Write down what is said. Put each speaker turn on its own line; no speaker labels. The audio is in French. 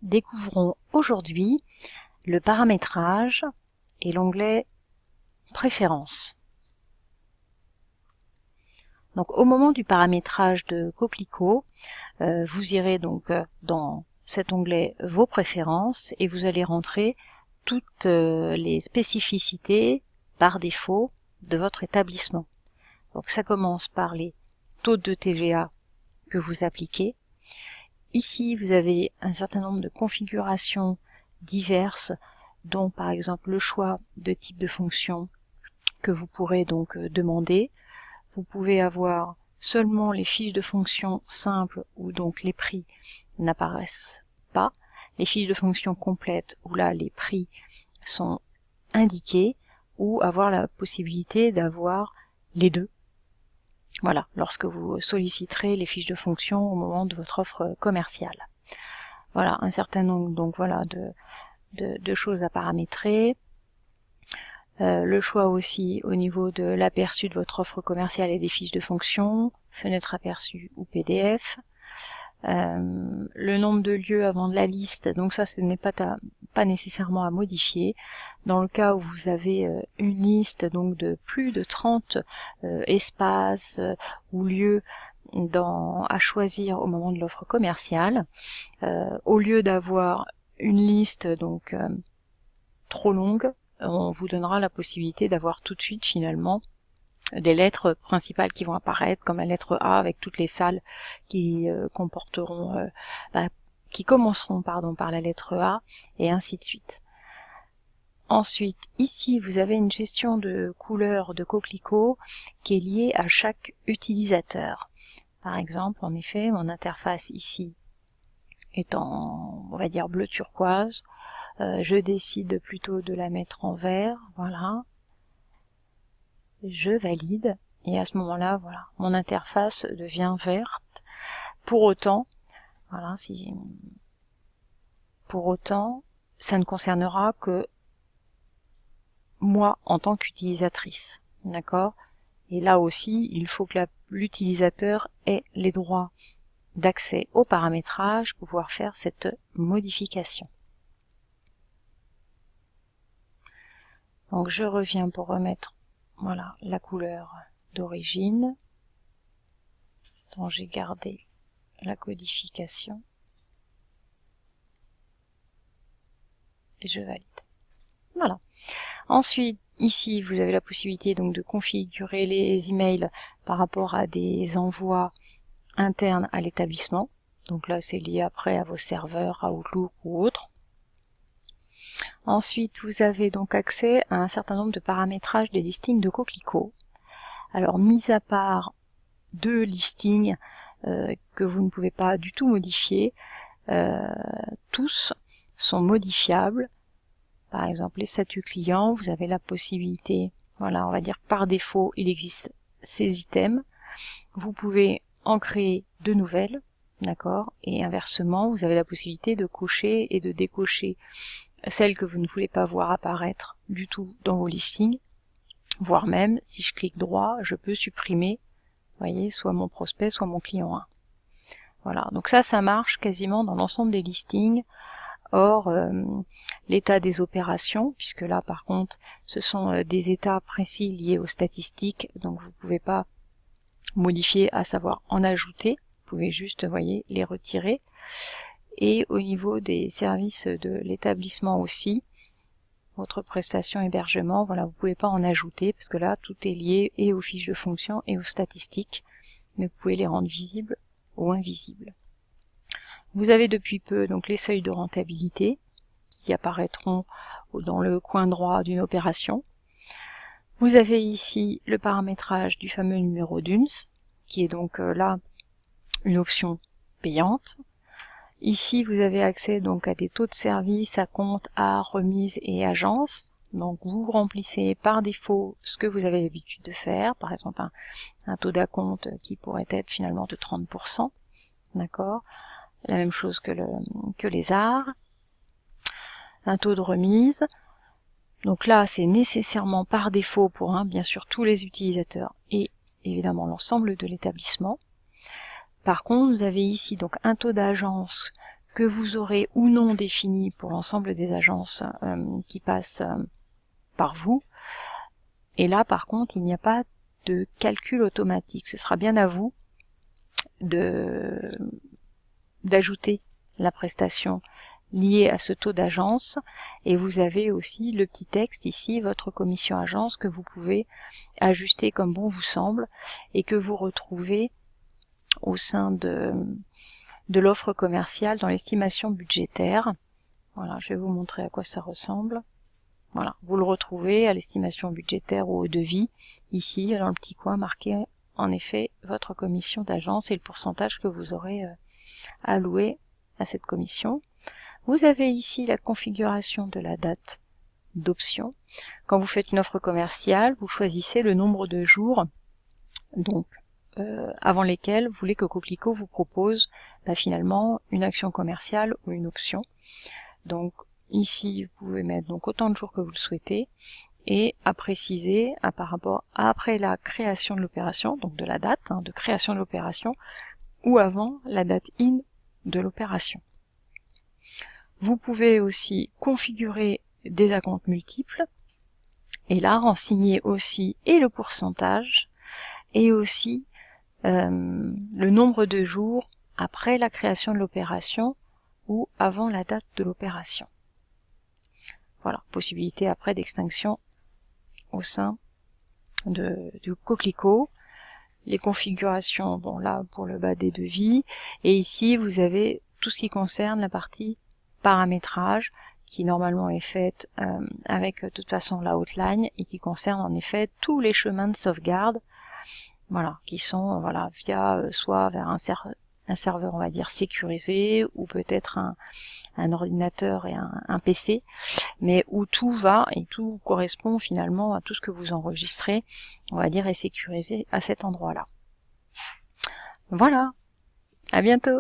découvrons aujourd'hui le paramétrage et l'onglet Préférences. Donc au moment du paramétrage de Coquelicot, vous irez donc dans cet onglet Vos préférences et vous allez rentrer toutes les spécificités par défaut de votre établissement. Donc ça commence par les taux de TVA que vous appliquez. Ici, vous avez un certain nombre de configurations diverses, dont par exemple le choix de type de fonction que vous pourrez donc demander. Vous pouvez avoir seulement les fiches de fonction simples où donc les prix n'apparaissent pas, les fiches de fonction complètes où là les prix sont indiqués, ou avoir la possibilité d'avoir les deux. Voilà, lorsque vous solliciterez les fiches de fonction au moment de votre offre commerciale. Voilà, un certain nombre donc voilà de choses à paramétrer. Le choix aussi au niveau de l'aperçu de votre offre commerciale et des fiches de fonction, fenêtre aperçue ou PDF. Le nombre de lieux avant de la liste, donc ça ce n'est pas nécessairement à modifier. Dans le cas où vous avez une liste donc de plus de 30 espaces ou lieux à choisir au moment de l'offre commerciale, au lieu d'avoir une liste donc trop longue, on vous donnera la possibilité d'avoir tout de suite finalement des lettres principales qui vont apparaître, comme la lettre A avec toutes les salles qui qui commenceront par la lettre A, et ainsi de suite. Ensuite, ici vous avez une gestion de couleurs de Coquelicot qui est liée à chaque utilisateur. Par exemple, en effet, mon interface ici est en, on va dire, bleu turquoise. Je décide plutôt de la mettre en vert, voilà. Je valide, et à ce moment-là, voilà, mon interface devient verte. Pour autant, voilà, ça ne concernera que moi en tant qu'utilisatrice, d'accord? Et là aussi, il faut que l'utilisateur ait les droits d'accès au paramétrage pour pouvoir faire cette modification. Donc je reviens pour remettre voilà la couleur d'origine dont j'ai gardé la codification et je valide. Voilà. Ensuite, ici vous avez la possibilité donc de configurer les emails par rapport à des envois internes à l'établissement. Donc là c'est lié après à vos serveurs, à Outlook ou autres. Ensuite, vous avez donc accès à un certain nombre de paramétrages des listings de Coquelicot. Alors, mis à part deux listings que vous ne pouvez pas du tout modifier, tous sont modifiables. Par exemple, les statuts clients, vous avez la possibilité, voilà, on va dire par défaut, il existe ces items. Vous pouvez en créer de nouvelles, d'accord, et inversement, vous avez la possibilité de cocher et de décocher celles que vous ne voulez pas voir apparaître du tout dans vos listings, voire même, si je clique droit, je peux supprimer, vous voyez, soit mon prospect, soit mon client 1. Voilà, donc ça marche quasiment dans l'ensemble des listings, hors l'état des opérations, puisque là, par contre, ce sont des états précis liés aux statistiques, donc vous ne pouvez pas modifier, à savoir en ajouter, vous pouvez juste, vous voyez, les retirer. Et au niveau des services de l'établissement aussi, votre prestation hébergement, voilà, vous pouvez pas en ajouter parce que là tout est lié et aux fiches de fonction et aux statistiques, mais vous pouvez les rendre visibles ou invisibles. Vous avez depuis peu donc les seuils de rentabilité qui apparaîtront dans le coin droit d'une opération. Vous avez ici le paramétrage du fameux numéro d'UNS, qui est donc là une option payante. Ici, vous avez accès donc à des taux de service, à compte, à remise et agence. Donc vous remplissez par défaut ce que vous avez l'habitude de faire, par exemple un taux d'acompte qui pourrait être finalement de 30%, d'accord. La même chose que les arts. Un taux de remise. Donc là, c'est nécessairement par défaut pour bien sûr tous les utilisateurs et évidemment l'ensemble de l'établissement. Par contre, vous avez ici donc un taux d'agence que vous aurez ou non défini pour l'ensemble des agences qui passent par vous. Et là, par contre, il n'y a pas de calcul automatique. Ce sera bien à vous d'ajouter la prestation liée à ce taux d'agence, et vous avez aussi le petit texte ici, votre commission agence, que vous pouvez ajuster comme bon vous semble et que vous retrouvez au sein de l'offre commerciale dans l'estimation budgétaire. Voilà, je vais vous montrer à quoi ça ressemble. Voilà, vous le retrouvez à l'estimation budgétaire ou au devis, ici dans le petit coin marqué en effet votre commission d'agence et le pourcentage que vous aurez alloué à cette commission. Vous avez ici la configuration de la date d'option. Quand vous faites une offre commerciale, vous choisissez le nombre de jours donc avant lesquels vous voulez que Coquelicot vous propose finalement une action commerciale ou une option. Donc ici vous pouvez mettre donc autant de jours que vous le souhaitez et à préciser par rapport après la création de l'opération, donc de la date de création de l'opération ou avant la date in de l'opération. Vous pouvez aussi configurer des acomptes multiples et là renseigner aussi et le pourcentage et aussi le nombre de jours après la création de l'opération ou avant la date de l'opération. Voilà, possibilité après d'extinction au sein du Coquelicot. Les configurations, bon là pour le bas des devis, et ici vous avez tout ce qui concerne la partie paramétrage qui normalement est faite avec de toute façon la hotline et qui concerne en effet tous les chemins de sauvegarde, voilà, qui sont via soit vers un serveur on va dire sécurisé ou peut-être un ordinateur et un PC, mais où tout va et tout correspond finalement à tout ce que vous enregistrez, on va dire, est sécurisé à cet endroit-là. Voilà, à bientôt.